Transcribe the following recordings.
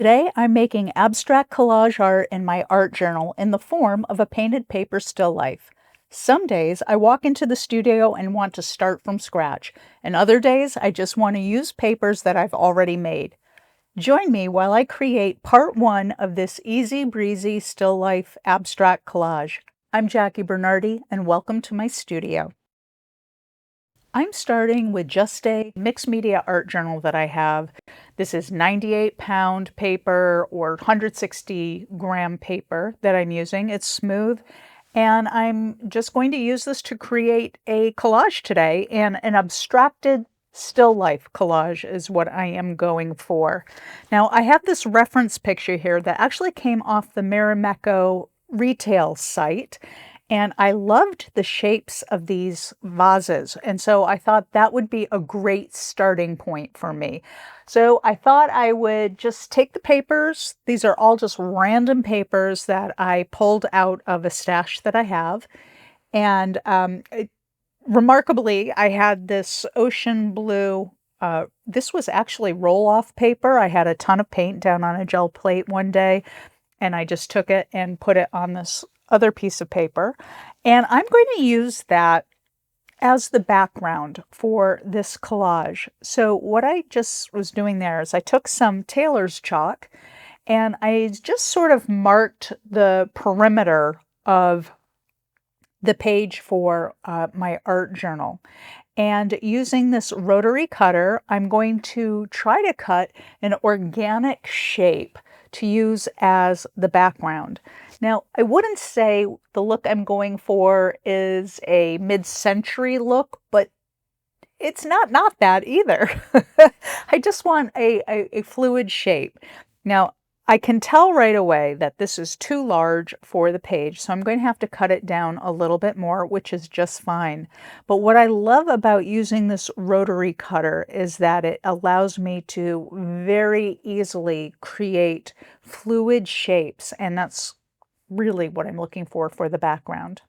Today, I'm making abstract collage art in my art journal in the form of a painted paper still life. Some days, I walk into the studio and want to start from scratch, and other days, I just want to use papers that I've already made. Join me while I create part one of this easy breezy still life abstract collage. I'm Jackie Bernardi, and welcome to my studio. I'm starting with just a mixed media art journal that I have. This is 98-pound paper or 160-gram paper that I'm using. It's smooth, and I'm just going to use this to create a collage today, and an abstracted still life collage is what I am going for. Now, I have this reference picture here that actually came off the Marimekko retail site. And I loved the shapes of these vases. And so I thought that would be a great starting point for me. So I thought I would just take the papers. These are all just random papers that I pulled out of a stash that I have. And remarkably, I had this ocean blue. This was actually roll-off paper. I had a ton of paint down on a gel plate one day, and I just took it and put it on this other piece of paper. And I'm going to use that as the background for this collage. So what I just was doing there is I took some tailor's chalk and I just sort of marked the perimeter of the page for my art journal. And using this rotary cutter, I'm going to try to cut an organic shape to use as the background. Now, I wouldn't say the look I'm going for is a mid-century look, but it's not that either. I just want a fluid shape. Now, I can tell right away that this is too large for the page, so I'm going to have to cut it down a little bit more, which is just fine. But what I love about using this rotary cutter is that it allows me to very easily create fluid shapes, and that's really what I'm looking for the background.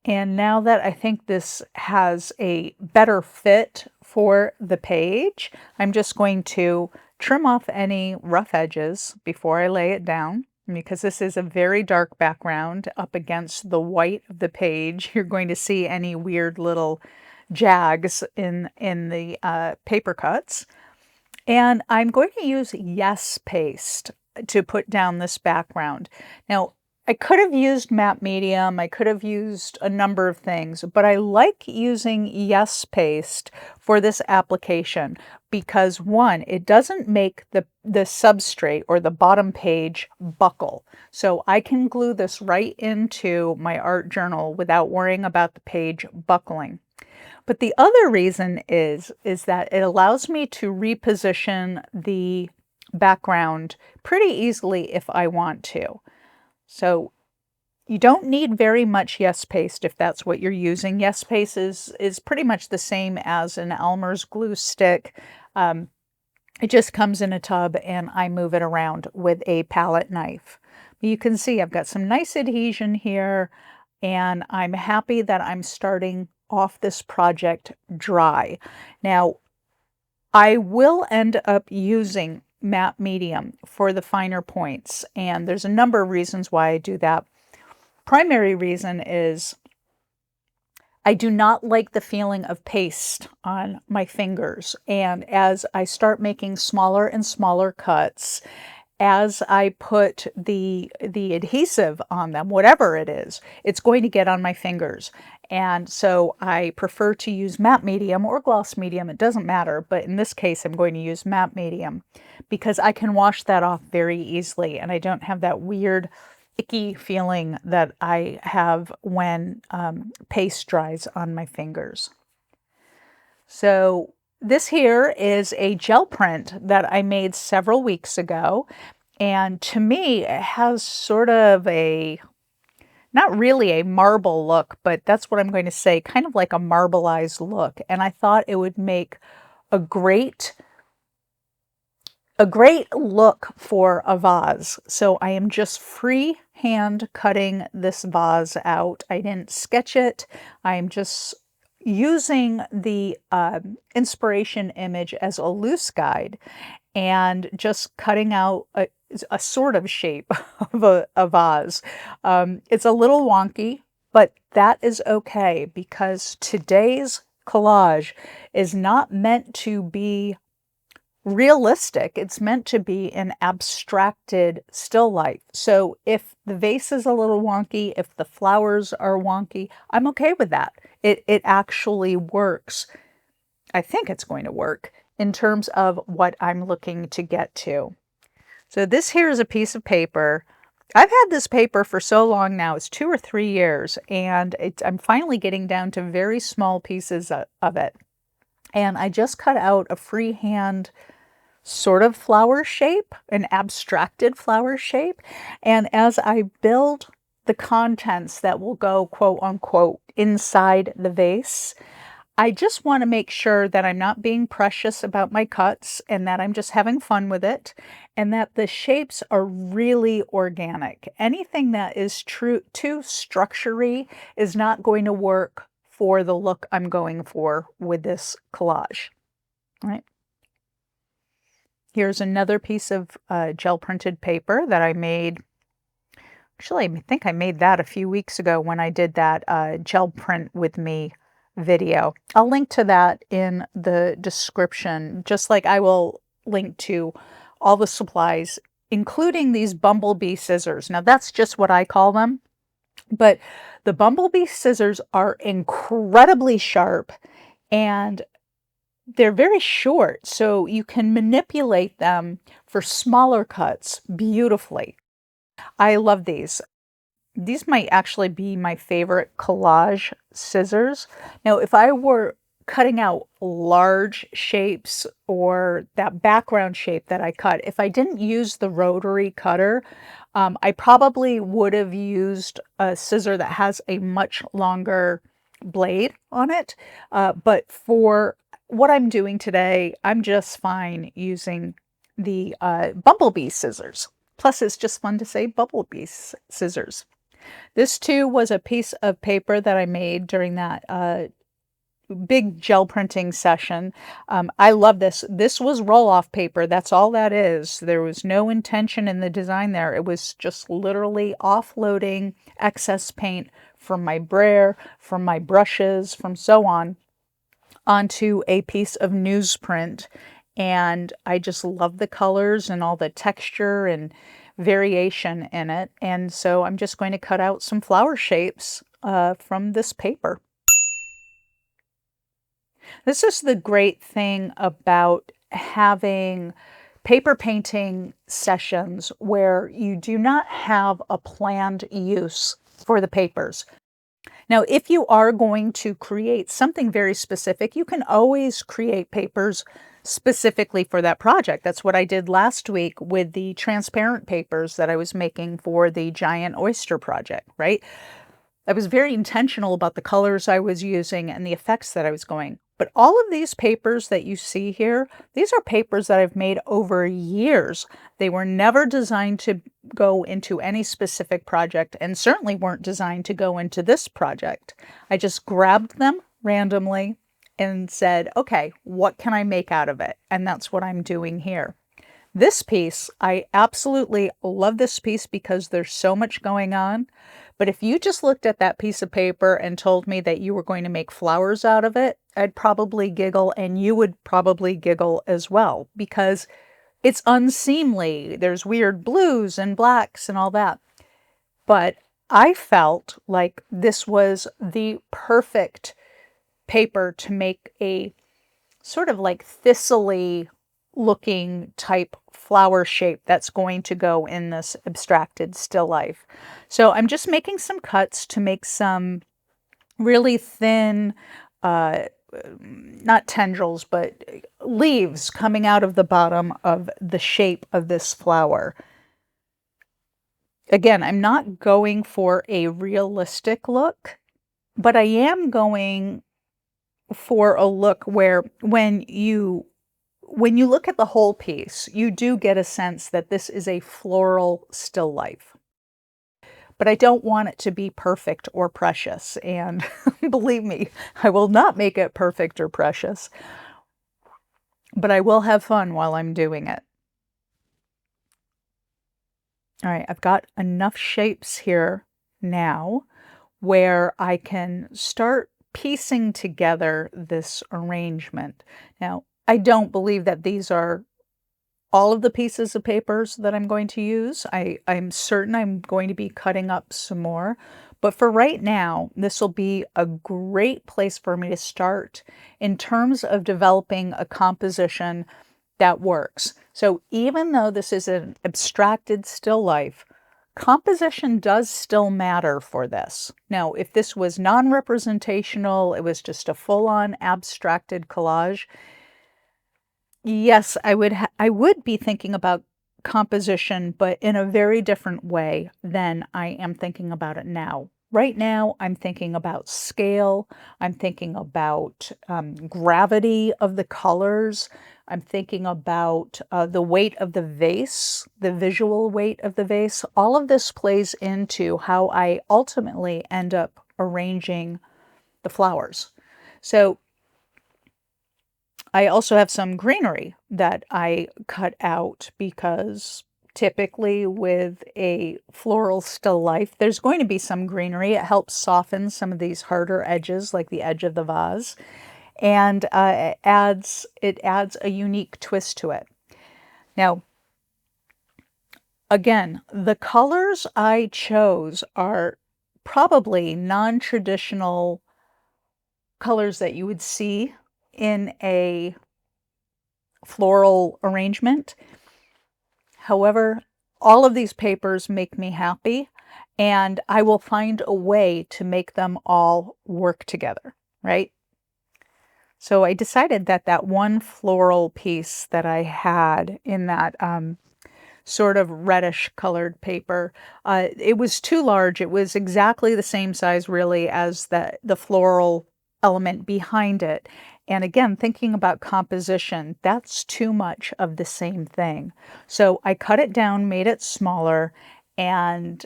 And now that I think this has a better fit for the page, I'm just going to trim off any rough edges before I lay it down, because this is a very dark background up against the white of the page. You're going to see any weird little jags in the paper cuts. And I'm going to use Yes Paste to put down this background. Now, I could have used matte medium, I could have used a number of things, but I like using Yes Paste for this application because, one, it doesn't make the substrate or the bottom page buckle. So I can glue this right into my art journal without worrying about the page buckling. But the other reason is that it allows me to reposition the background pretty easily if I want to. So you don't need very much Yes Paste if that's what you're using. Yes Paste is pretty much the same as an Elmer's glue stick. It just comes in a tub and I move it around with a palette knife. You can see I've got some nice adhesion here, and I'm happy that I'm starting off this project dry. Now, I will end up using matte medium for the finer points, and there's a number of reasons why I do that. Primary reason is I do not like the feeling of paste on my fingers, and as I start making smaller and smaller cuts, as I put the adhesive on them, whatever it is, it's going to get on my fingers. And so I prefer to use matte medium or gloss medium, it doesn't matter, but in this case I'm going to use matte medium because I can wash that off very easily and I don't have that weird icky feeling that I have when paste dries on my fingers. So this here is a gel print that I made several weeks ago, and to me it has sort of a, not really a marble look, but that's what I'm going to say, kind of like a marbleized look, and I thought it would make a great look for a vase. So I am just freehand cutting this vase out. I didn't sketch it. I'm just using the inspiration image as a loose guide and just cutting out a sort of shape of a vase. It's a little wonky, but that is okay because today's collage is not meant to be realistic. It's meant to be an abstracted still life. So if the vase is a little wonky, if the flowers are wonky, I'm okay with that. It actually works. I think it's going to work in terms of what I'm looking to get to. So this here is a piece of paper. I've had this paper for so long now, it's 2 or 3 years, and I'm finally getting down to very small pieces of it. And I just cut out a freehand sort of flower shape, an abstracted flower shape. And as I build the contents that will go, quote unquote, inside the vase, I just want to make sure that I'm not being precious about my cuts and that I'm just having fun with it and that the shapes are really organic. Anything that is too structure-y is not going to work for the look I'm going for with this collage. All right. Here's another piece of gel printed paper that I made. Actually, I think I made that a few weeks ago when I did that gel print with me video. I'll link to that in the description, just like I will link to all the supplies, including these bumblebee scissors. Now, that's just what I call them, but the bumblebee scissors are incredibly sharp and they're very short, so you can manipulate them for smaller cuts beautifully. I love these. These might actually be my favorite collage scissors. Now, if I were cutting out large shapes or that background shape that I cut, if I didn't use the rotary cutter, I probably would have used a scissor that has a much longer blade on it. But for what I'm doing today, I'm just fine using the bumblebee scissors. Plus, it's just fun to say bumblebee scissors. This too was a piece of paper that I made during that big gel printing session. I love this. This was roll-off paper. That's all that is. There was no intention in the design there. It was just literally offloading excess paint from my brayer, from my brushes, from so on, onto a piece of newsprint. And I just love the colors and all the texture and variation in it. And so I'm just going to cut out some flower shapes from this paper. This is the great thing about having paper painting sessions where you do not have a planned use for the papers. Now, if you are going to create something very specific, you can always create papers specifically for that project. That's what I did last week with the transparent papers that I was making for the giant oyster project, right? I was very intentional about the colors I was using and the effects that I was going. But all of these papers that you see here, these are papers that I've made over years. They were never designed to go into any specific project and certainly weren't designed to go into this project. I just grabbed them randomly and said, okay, what can I make out of it? And that's what I'm doing here. This piece, I absolutely love this piece because there's so much going on. But if you just looked at that piece of paper and told me that you were going to make flowers out of it, I'd probably giggle and you would probably giggle as well because it's unseemly. There's weird blues and blacks and all that. But I felt like this was the perfect paper to make a sort of like thistly looking type flower shape that's going to go in this abstracted still life. So I'm just making some cuts to make some really thin, not tendrils, but leaves coming out of the bottom of the shape of this flower. Again, I'm not going for a realistic look, but I am going for a look where when you look at the whole piece, you do get a sense that this is a floral still life. but I don't want it to be perfect or precious. And believe me, I will not make it perfect or precious, but I will have fun while I'm doing it. All right, I've got enough shapes here now where I can start piecing together this arrangement. Now, I don't believe that these are all of the pieces of papers that I'm going to use. I'm certain I'm going to be cutting up some more. But for right now, this will be a great place for me to start in terms of developing a composition that works. So even though this is an abstracted still life, composition does still matter for this. Now, if this was non-representational, it was just a full-on abstracted collage, yes, I would be thinking about composition, but in a very different way than I am thinking about it now. Right now, I'm thinking about scale. I'm thinking about gravity of the colors. I'm thinking about the weight of the vase, the visual weight of the vase. All of this plays into how I ultimately end up arranging the flowers. So I also have some greenery that I cut out because typically with a floral still life, there's going to be some greenery. It helps soften some of these harder edges, like the edge of the vase, and it adds a unique twist to it. Now, again, the colors I chose are probably non-traditional colors that you would see in a floral arrangement. However, all of these papers make me happy, and I will find a way to make them all work together, right? So I decided that that one floral piece that I had in that sort of reddish colored paper, it was too large. It was exactly the same size really as the floral element behind it. And again, thinking about composition, that's too much of the same thing. So I cut it down, made it smaller, and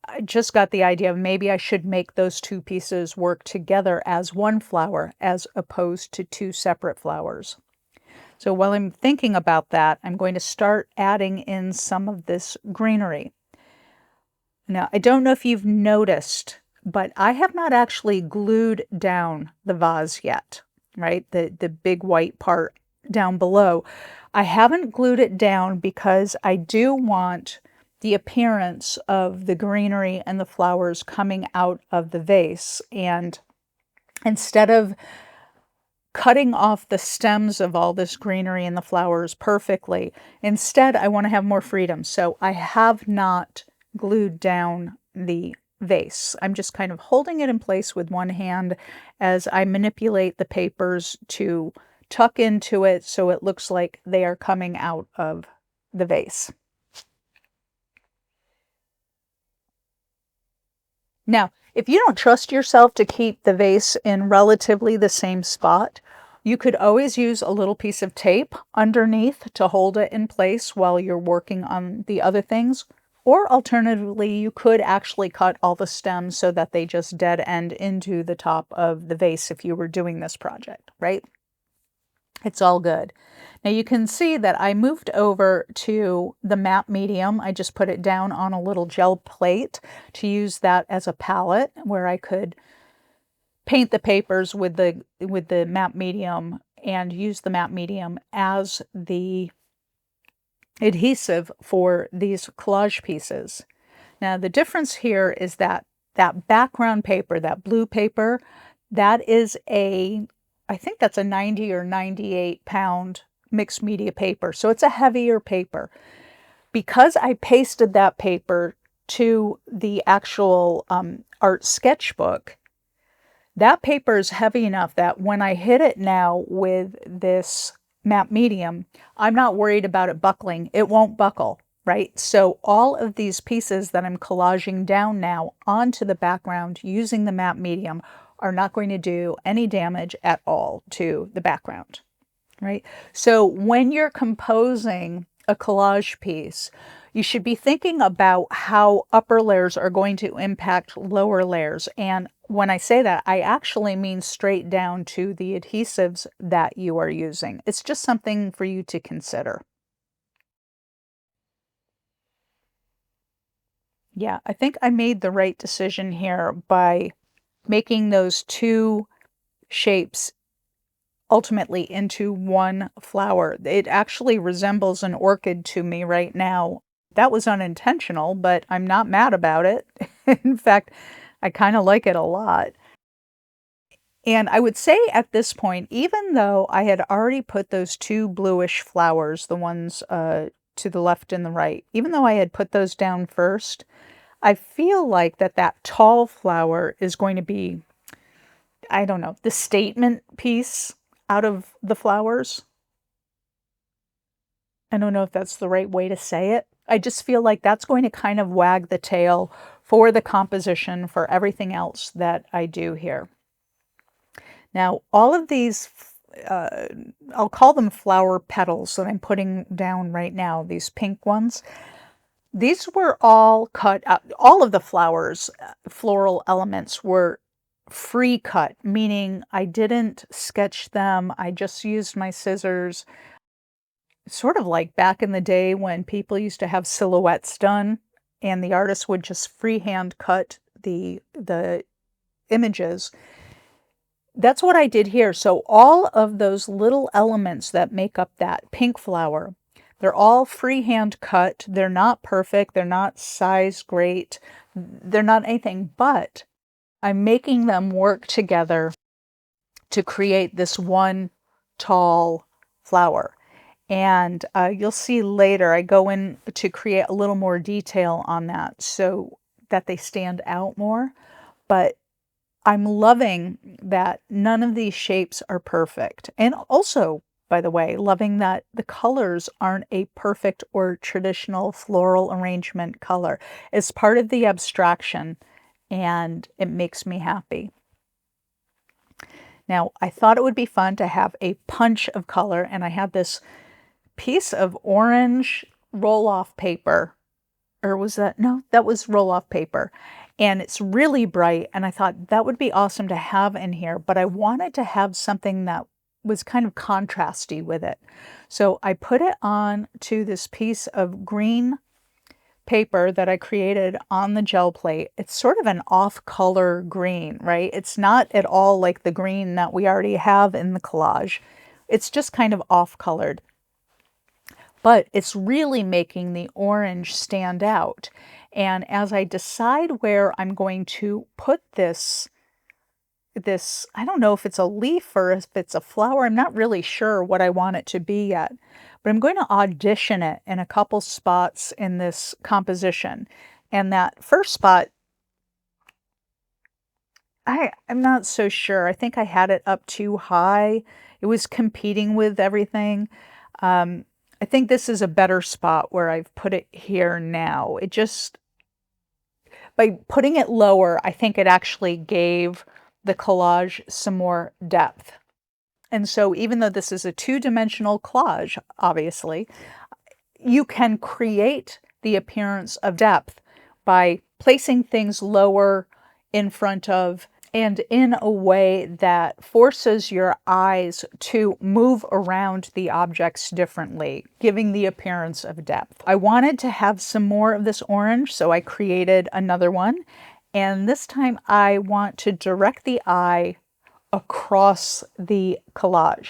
I just got the idea of maybe I should make those two pieces work together as one flower as opposed to two separate flowers. So while I'm thinking about that, I'm going to start adding in some of this greenery. Now, I don't know if you've noticed, but I have not actually glued down the vase yet, right? The big white part down below. I haven't glued it down because I do want the appearance of the greenery and the flowers coming out of the vase. And instead of cutting off the stems of all this greenery and the flowers perfectly, instead I want to have more freedom. So I have not glued down the vase. I'm just kind of holding it in place with one hand as I manipulate the papers to tuck into it so it looks like they are coming out of the vase. Now, if you don't trust yourself to keep the vase in relatively the same spot, you could always use a little piece of tape underneath to hold it in place while you're working on the other things. Or alternatively, you could actually cut all the stems so that they just dead end into the top of the vase if you were doing this project, right? It's all good. Now you can see that I moved over to the matte medium. I just put it down on a little gel plate to use that as a palette where I could paint the papers with the matte medium and use the matte medium as the adhesive for these collage pieces. Now the difference here is that that background paper, that blue paper, that is I think that's a 90 or 98 pound mixed media paper. So it's a heavier paper. Because I pasted that paper to the actual art sketchbook, that paper is heavy enough that when I hit it now with this matte medium, I'm not worried about it buckling. It won't buckle, right? So all of these pieces that I'm collaging down now onto the background using the matte medium are not going to do any damage at all to the background, right? So when you're composing a collage piece, you should be thinking about how upper layers are going to impact lower layers. And when I say that, I actually mean straight down to the adhesives that you are using. It's just something for you to consider. Yeah, I think I made the right decision here by making those two shapes ultimately into one flower. It actually resembles an orchid to me right now. That was unintentional, but I'm not mad about it. In fact, I kind of like it a lot. And I would say at this point, even though I had already put those two bluish flowers, the ones to the left and the right, even though I had put those down first, I feel like that tall flower is going to be, I don't know, the statement piece out of the flowers. I don't know if that's the right way to say it. I just feel like that's going to kind of wag the tail for the composition for everything else that I do here. Now, all of these, uh, I'll call them flower petals that I'm putting down right now, these pink ones. These were all cut out. All of the flowers, floral elements were free cut, meaning I didn't sketch them. I just used my scissors, sort of like back in the day when people used to have silhouettes done and the artist would just freehand cut the images. That's what I did here. So all of those little elements that make up that pink flower, they're all freehand cut. They're not perfect. They're not size great. They're not anything, but I'm making them work together to create this one tall flower. And you'll see later, I go in to create a little more detail on that so that they stand out more. But I'm loving that none of these shapes are perfect. And also, by the way, loving that the colors aren't a perfect or traditional floral arrangement color. It's part of the abstraction, and it makes me happy. Now, I thought it would be fun to have a punch of color, and I have this piece of orange roll-off paper, or was that, no, that was roll-off paper. And it's really bright, and I thought that would be awesome to have in here, but I wanted to have something that was kind of contrasty with it. So I put it on to this piece of green paper that I created on the gel plate. It's sort of an off-color green, right? It's not at all like the green that we already have in the collage. It's just kind of off-colored. But it's really making the orange stand out. And as I decide where I'm going to put this, I don't know if it's a leaf or if it's a flower. I'm not really sure what I want it to be yet. But I'm going to audition it in a couple spots in this composition. And that first spot, I'm not so sure. I think I had it up too high. It was competing with everything. I think this is a better spot where I've put it here now. It just, by putting it lower, I think it actually gave the collage some more depth. And so even though this is a two-dimensional collage, obviously, you can create the appearance of depth by placing things lower in front of and in a way that forces your eyes to move around the objects differently, giving the appearance of depth. I wanted to have some more of this orange, so I created another one. And this time I want to direct the eye across the collage.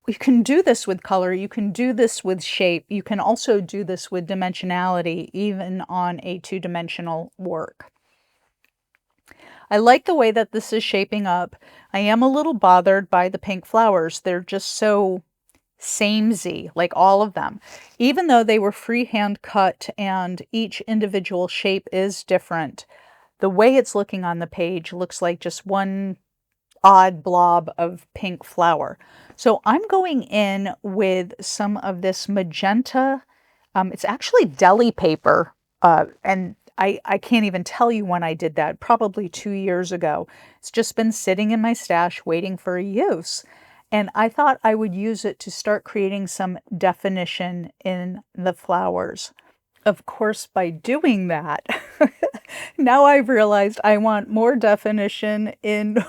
You can do this with color, you can do this with shape, you can also do this with dimensionality, even on a two-dimensional work. I like the way that this is shaping up. I am a little bothered by the pink flowers. They're just so samey, like all of them. Even though they were freehand cut and each individual shape is different, the way it's looking on the page looks like just one odd blob of pink flower. So I'm going in with some of this magenta. It's actually deli paper, and I can't even tell you when I did that, probably 2 years ago. It's just been sitting in my stash waiting for use. And I thought I would use it to start creating some definition in the flowers. Of course, by doing that, now I've realized I want more definition in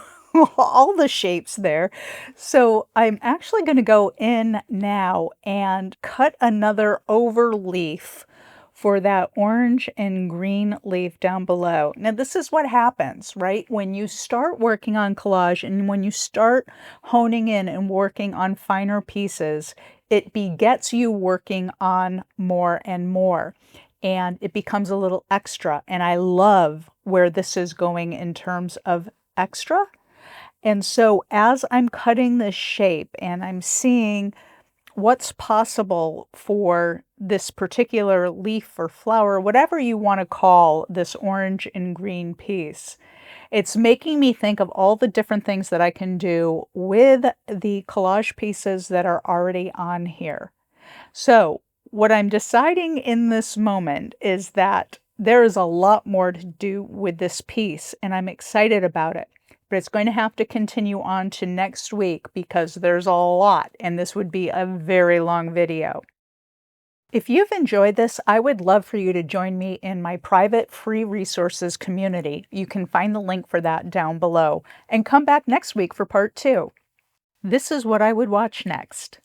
all the shapes there. So I'm actually going to go in now and cut another over leaf for that orange and green leaf down below. Now, this is what happens, right? When you start working on collage and when you start honing in and working on finer pieces, it begets you working on more and more, and it becomes a little extra. And I love where this is going in terms of extra. And so as I'm cutting this shape and I'm seeing what's possible for this particular leaf or flower, whatever you want to call this orange and green piece, it's making me think of all the different things that I can do with the collage pieces that are already on here. So what I'm deciding in this moment is that there is a lot more to do with this piece, and I'm excited about it. But it's going to have to continue on to next week because there's a lot, and this would be a very long video. If you've enjoyed this, I would love for you to join me in my private free resources community. You can find the link for that down below, and come back next week for part 2. This is what I would watch next.